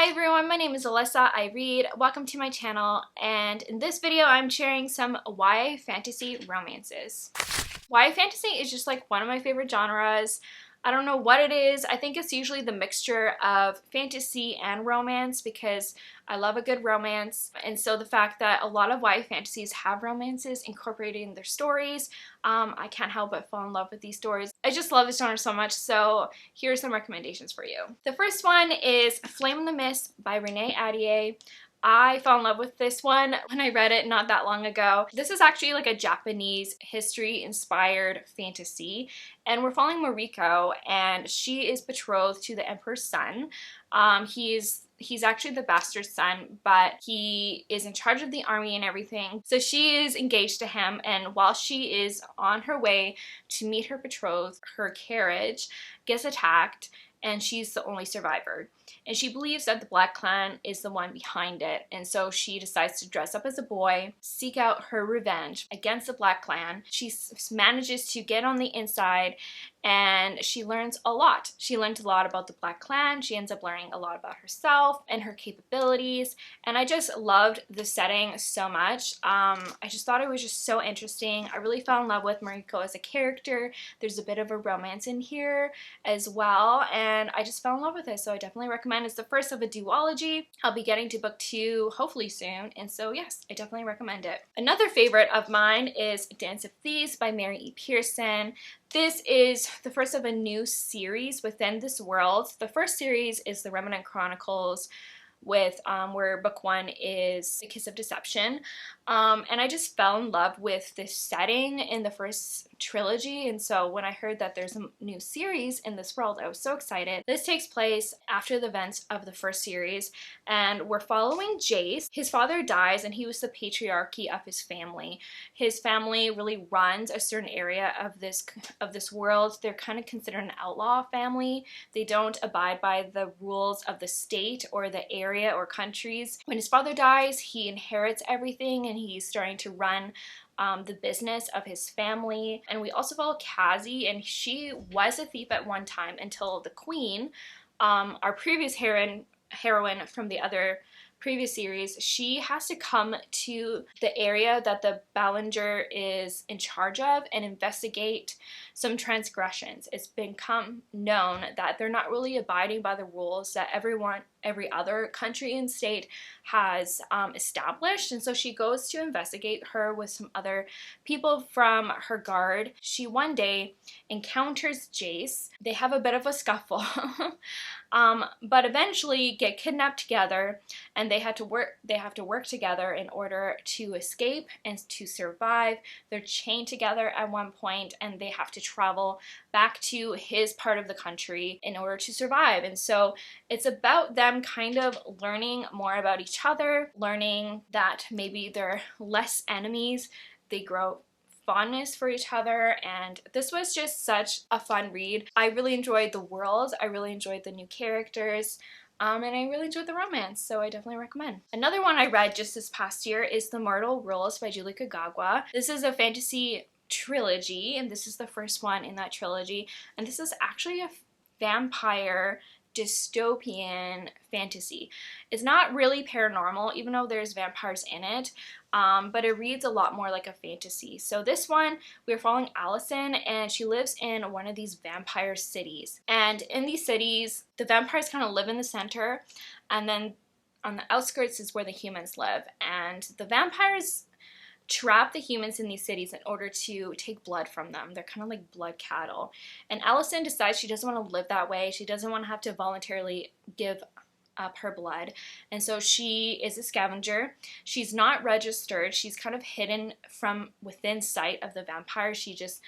Hi everyone, my name is Alyssa. I read. Welcome to my channel, and in this video I'm sharing some YA fantasy romances. YA fantasy is just like one of my favorite genres. I don't know what it is. I think it's usually the mixture of fantasy and romance because I love a good romance. And so the fact that a lot of YA fantasies have romances incorporated in their stories, I can't help but fall in love with these stories. I just love this genre so much, so here are some recommendations for you. The first one is Flame in the Mist by Renee Ahdieh. I fell in love with this one when I read it not that long ago. This is actually like a Japanese history-inspired fantasy, and we're following Mariko, and she is betrothed to the Emperor's son. He's actually the bastard son, but he is in charge of the army and everything. So she is engaged to him, and while she is on her way to meet her betrothed, her carriage gets attacked, and she's the only survivor. And she believes that the Black Clan is the one behind it, and so she decides to dress up as a boy, seek out her revenge against the Black Clan. She manages to get on the inside, and she learns a lot. She learns a lot about the Black Clan. She ends up learning a lot about herself and her capabilities, and I just loved the setting so much. I just thought it was just so interesting. I really fell in love with Mariko as a character. There's a bit of a romance in here as well, and I just fell in love with it, so I definitely recommend. It's the first of a duology. I'll be getting to book 2 hopefully soon, and so yes, I definitely recommend it. Another favorite of mine is Dance of Thieves by Mary E. Pearson. This is the first of a new series within this world. The first series is the Remnant Chronicles, with where book 1 is The Kiss of Deception, and I just fell in love with this setting in the first trilogy, and so when I heard that there's a new series in this world, I was so excited. This takes place after the events of the first series, and we're following Jace. His father dies, and he was the patriarchy of his family. His family really runs a certain area of this world. They're kind of considered an outlaw family. They don't abide by the rules of the state or the area or countries. When his father dies, he inherits everything, and he's starting to run the business of his family. And we also follow Cassie, and she was a thief at one time until the queen, our previous heroine from the other previous series, she has to come to the area that the Ballinger is in charge of and investigate some transgressions. It's become known that they're not really abiding by the rules that every other country and state has established, and so she goes to investigate her with some other people from her guard. She one day encounters Jace. They have a bit of a scuffle, but eventually get kidnapped together, and they have to work together in order to escape and to survive. They're chained together at one point, and they have to travel back to his part of the country in order to survive. And so it's about them kind of learning more about each other, learning that maybe they're less enemies. They grow fondness for each other, and this was just such a fun read. I really enjoyed the world. I really enjoyed the new characters. And I really enjoyed the romance, so I definitely recommend. Another one I read just this past year is The Mortal Rules by Julie Kagawa. This is a fantasy trilogy, and this is the first one in that trilogy, and this is actually a vampire dystopian fantasy. It's not really paranormal, even though there's vampires in it, but it reads a lot more like a fantasy. So this one, we're following Allison, and she lives in one of these vampire cities. And in these cities, the vampires kind of live in the center, and then on the outskirts is where the humans live. And the vampires trap the humans in these cities in order to take blood from them. They're kind of like blood cattle. And Allison decides she doesn't want to live that way. She doesn't want to have to voluntarily give up her blood. And so she is a scavenger. She's not registered. She's kind of hidden from within sight of the vampires. She just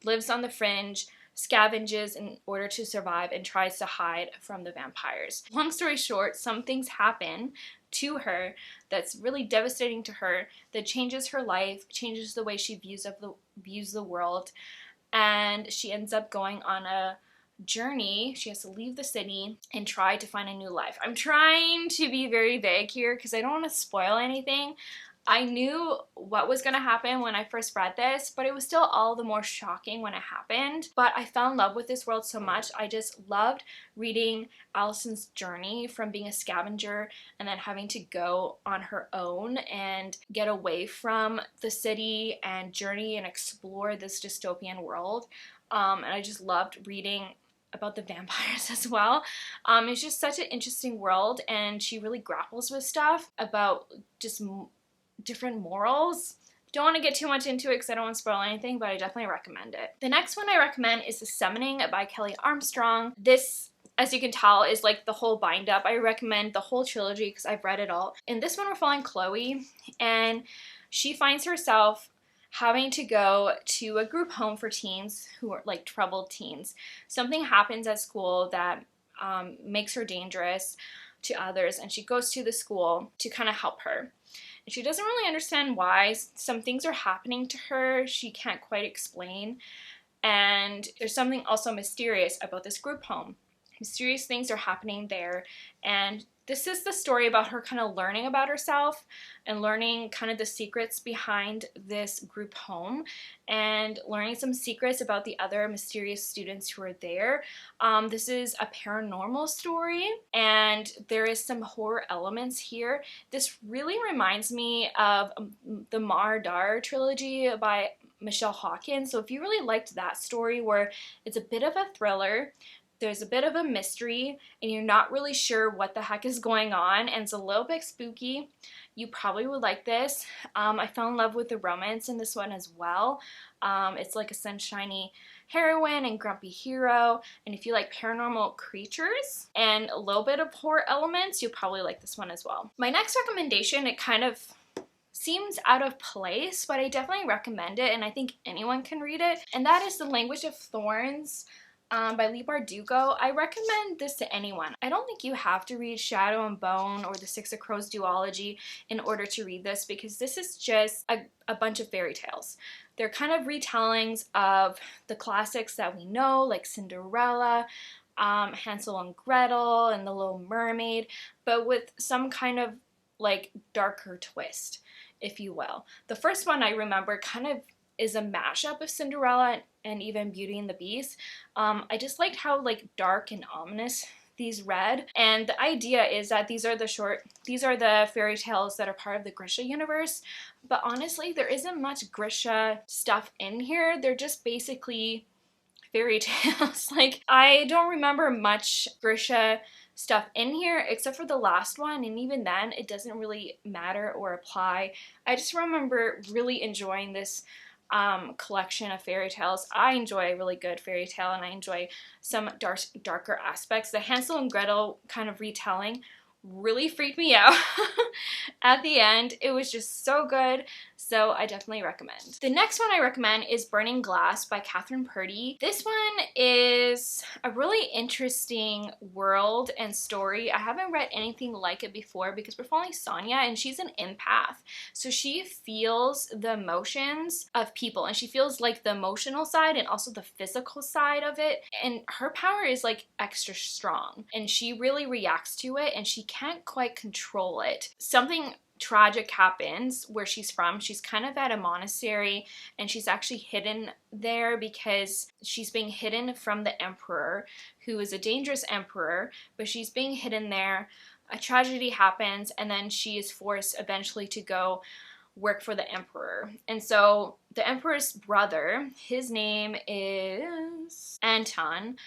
lives on the fringe, scavenges in order to survive, and tries to hide from the vampires. Long story short, some things happen to her that's really devastating to her, that changes her life, changes the way she views the world, and she ends up going on a journey. She has to leave the city and try to find a new life. I'm trying to be very vague here because I don't want to spoil anything, I knew what was going to happen when I first read this, but it was still all the more shocking when it happened. But I fell in love with this world so much. I just loved reading Allison's journey from being a scavenger and then having to go on her own and get away from the city and journey and explore this dystopian world. And I just loved reading about the vampires as well. It's just such an interesting world, and she really grapples with stuff about just different morals. Don't want to get too much into it because I don't want to spoil anything, but I definitely recommend it. The next one I recommend is The Summoning by Kelly Armstrong. This, as you can tell, is like the whole bind up. I recommend the whole trilogy because I've read it all. In this one, we're following Chloe, and she finds herself having to go to a group home for teens who are like troubled teens. Something happens at school that makes her dangerous to others, and she goes to the school to kind of help her. And she doesn't really understand why. Some things are happening to her she can't quite explain. And there's something also mysterious about this group home. Mysterious things are happening there, and this is the story about her kind of learning about herself and learning kind of the secrets behind this group home and learning some secrets about the other mysterious students who are there. This is a paranormal story, and there is some horror elements here. This really reminds me of the Mar trilogy by Michelle Hawkins. So if you really liked that story where it's a bit of a thriller, there's a bit of a mystery, and you're not really sure what the heck is going on, and it's a little bit spooky, you probably would like this. I fell in love with the romance in this one as well. It's like a sunshiny heroine and grumpy hero, and if you like paranormal creatures and a little bit of horror elements, you'll probably like this one as well. My next recommendation, it kind of seems out of place, but I definitely recommend it, and I think anyone can read it, and that is The Language of Thorns by Leigh Bardugo. I recommend this to anyone. I don't think you have to read Shadow and Bone or the Six of Crows duology in order to read this, because this is just a bunch of fairy tales. They're kind of retellings of the classics that we know, like Cinderella, Hansel and Gretel, and The Little Mermaid, but with some kind of like darker twist, if you will. The first one I remember kind of is a mashup of Cinderella and even Beauty and the Beast. I just liked how like dark and ominous these read, and the idea is that these are the fairy tales that are part of the Grisha universe, but honestly there isn't much Grisha stuff in here. They're just basically fairy tales. Like, I don't remember much Grisha stuff in here except for the last one, and even then it doesn't really matter or apply. I just remember really enjoying this collection of fairy tales. I enjoy a really good fairy tale, and I enjoy some darker aspects. The Hansel and Gretel kind of retelling really freaked me out at the end. It was just so good, so I definitely recommend. The next one I recommend is Burning Glass by Catherine Purdy. This one is a really interesting world and story. I haven't read anything like it before because we're following Sonia, and she's an empath. So she feels the emotions of people, and she feels like the emotional side and also the physical side of it. And her power is like extra strong, and she really reacts to it, and she can't quite control it. Something tragic happens where she's from. She's kind of at a monastery, and she's actually hidden there because she's being hidden from the emperor, who is a dangerous emperor, but she's being hidden there. A tragedy happens, and then she is forced eventually to go work for the emperor. And so the emperor's brother, his name is Anton,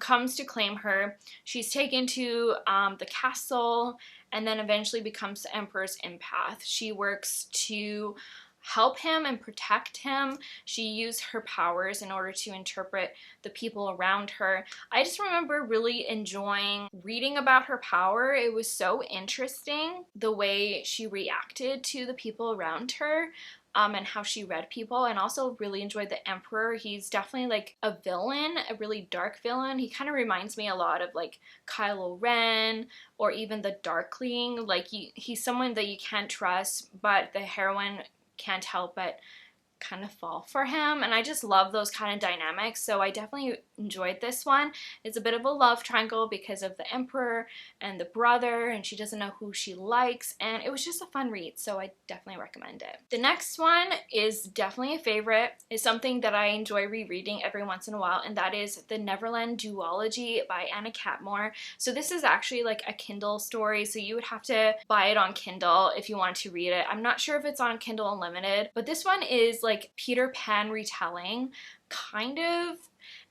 comes to claim her. She's taken to the castle, and then eventually becomes the emperor's empath. She works to help him and protect him. She used her powers in order to interpret the people around her. I just remember really enjoying reading about her power. It was so interesting the way she reacted to the people around her. And how she read people, and also really enjoyed the Emperor. He's definitely like a villain, a really dark villain. He kind of reminds me a lot of like Kylo Ren or even the Darkling. Like he's someone that you can't trust, but the heroine can't help but kind of fall for him, and I just love those kind of dynamics, so I definitely enjoyed this one. It's a bit of a love triangle because of the emperor and the brother, and she doesn't know who she likes, and it was just a fun read, so I definitely recommend it. The next one is definitely a favorite. It's something that I enjoy rereading every once in a while, and that is the Neverland duology by Anna Catmore. So this is actually like a Kindle story, so you would have to buy it on Kindle if you wanted to read it. I'm not sure if it's on Kindle Unlimited, but this one is like Peter Pan retelling, kind of.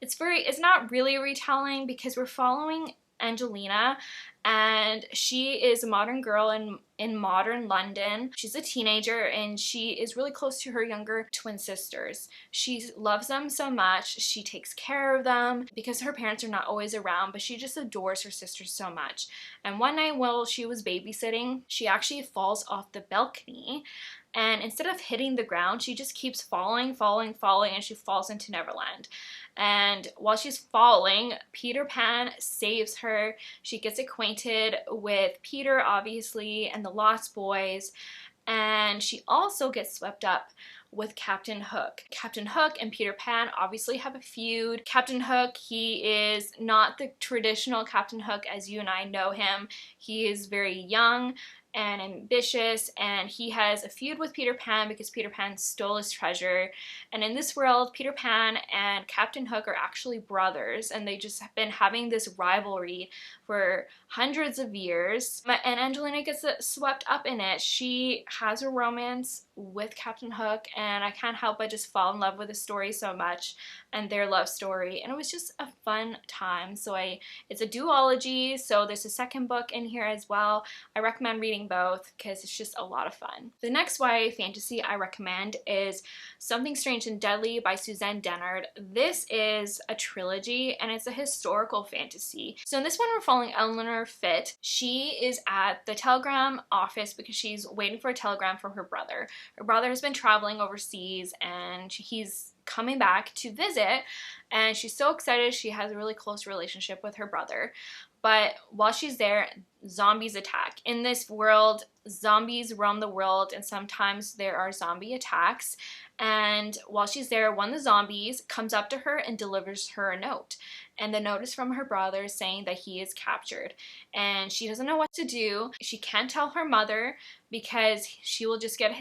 It's not really a retelling because we're following Angelina, and she is a modern girl in modern London. She's a teenager, and she is really close to her younger twin sisters. She loves them so much. She takes care of them because her parents are not always around, but she just adores her sisters so much. And one night while she was babysitting, she actually falls off the balcony, and instead of hitting the ground, she just keeps falling, and she falls into Neverland. And while she's falling, Peter Pan saves her. She gets acquainted with Peter, obviously, and the Lost Boys, and she also gets swept up with Captain Hook. Captain Hook and Peter Pan obviously have a feud. Captain Hook, he is not the traditional Captain Hook as you and I know him. He is very young and ambitious, and he has a feud with Peter Pan because Peter Pan stole his treasure. And in this world, Peter Pan and Captain Hook are actually brothers, and they just have been having this rivalry for hundreds of years. And Angelina gets swept up in it. She has a romance with Captain Hook, and I can't help but just fall in love with the story so much and their love story, and it was just a fun time. So it's a duology, so there's a second book in here as well. I recommend reading both because it's just a lot of fun. The next YA fantasy I recommend is Something Strange and Deadly by Suzanne Dennard. This is a trilogy, and it's a historical fantasy. So in this one, we're following Eleanor Fitt. She is at the telegram office because she's waiting for a telegram from her brother. Her brother has been traveling overseas, and he's coming back to visit, and she's so excited. She has a really close relationship with her brother. But while she's there, zombies attack. In this world, zombies roam the world, and sometimes there are zombie attacks. And while she's there, one of the zombies comes up to her and delivers her a note. And the note is from her brother saying that he is captured. And she doesn't know what to do. She can't tell her mother because she will just get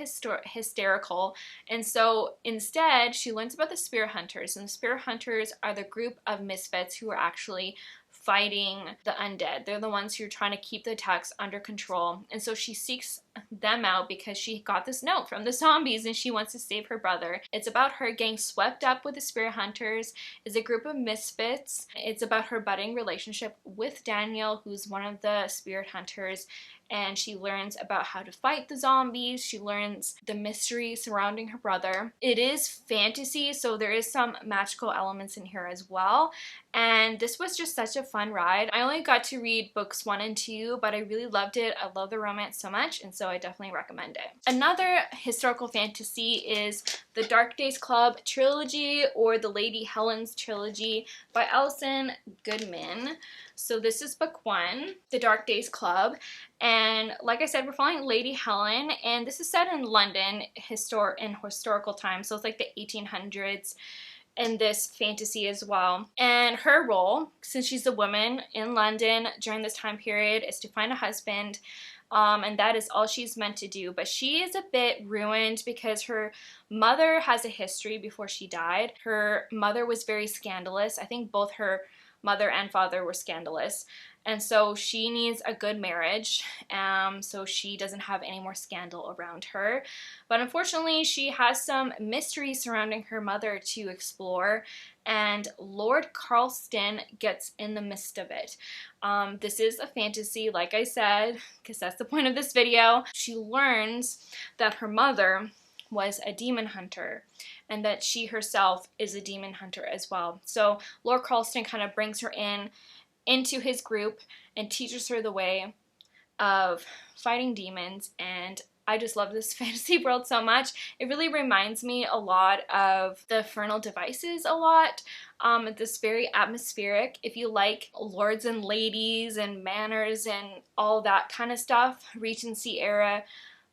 hysterical. And so instead, she learns about the Spirit Hunters. And the Spirit Hunters are the group of misfits who are actually fighting the undead. They're the ones who are trying to keep the attacks under control. And so she seeks them out because she got this note from the zombies and she wants to save her brother. It's about her getting swept up with the Spirit Hunters. It's a group of misfits. It's about her budding relationship with Daniel, who's one of the Spirit Hunters, and she learns about how to fight the zombies. She learns the mystery surrounding her brother. It is fantasy, so there is some magical elements in here as well. And this was just such a fun ride. I only got to read books 1 and 2, but I really loved it. I love the romance so much, and so I definitely recommend it. Another historical fantasy is the Dark Days Club trilogy, or the Lady Helen's trilogy by Alison Goodman. So this is book 1, The Dark Days Club, and like I said, we're following Lady Helen, and this is set in London in historical times, so it's like the 1800s in this fantasy as well. And her role, since she's a woman in London during this time period, is to find a husband, and that is all she's meant to do. But she is a bit ruined because her mother has a history before she died. Her mother was very scandalous. I think both her mother and father were scandalous, and so she needs a good marriage, so she doesn't have any more scandal around her. But unfortunately, she has some mystery surrounding her mother to explore, and Lord Carlston gets in the midst of it. This is a fantasy, like I said, because that's the point of this video. She learns that her mother was a demon hunter, and that she herself is a demon hunter as well. So Lord Carlston kind of brings her into his group and teaches her the way of fighting demons, and I just love this fantasy world so much. It really reminds me a lot of the Infernal Devices a lot. This very atmospheric. If you like lords and ladies and manners and all that kind of stuff, Regency era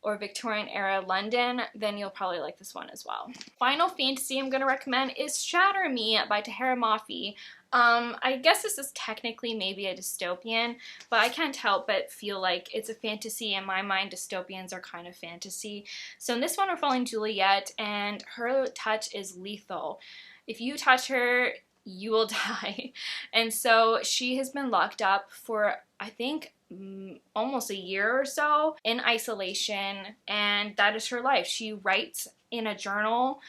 or Victorian era London, then you'll probably like this one as well. Final fantasy I'm going to recommend is Shatter Me by Tahara Mafi. I guess this is technically maybe a dystopian, but I can't help but feel like it's a fantasy. In my mind, dystopians are kind of fantasy. So in this one, we're following Juliet, and her touch is lethal. If you touch her, you will die. And so she has been locked up for, I think, almost a year or so in isolation, and that is her life. She writes in a journal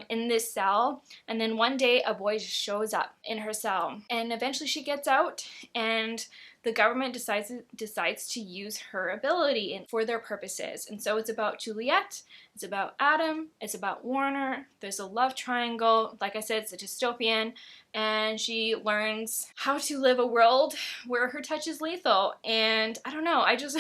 in this cell, and then one day a boy just shows up in her cell, and eventually she gets out, and the government decides to use her ability for their purposes. And so it's about Juliet, it's about Adam, it's about Warner. There's a love triangle. Like I said, it's a dystopian, and she learns how to live a world where her touch is lethal. And I don't know, I just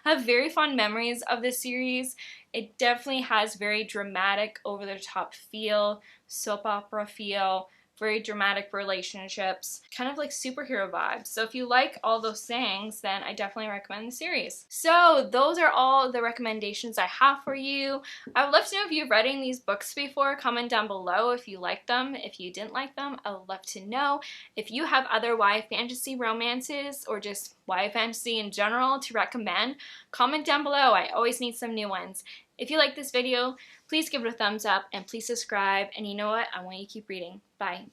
have very fond memories of this series. It definitely has very dramatic, over-the-top feel, soap opera feel, very dramatic relationships, kind of like superhero vibes. So if you like all those things, then I definitely recommend the series. So those are all the recommendations I have for you. I would love to know if you've read any of these books before. Comment down below if you liked them. If you didn't like them, I would love to know. If you have other YA fantasy romances or just YA fantasy in general to recommend, comment down below. I always need some new ones. If you like this video, please give it a thumbs up and please subscribe. And you know what? I want you to keep reading. Bye.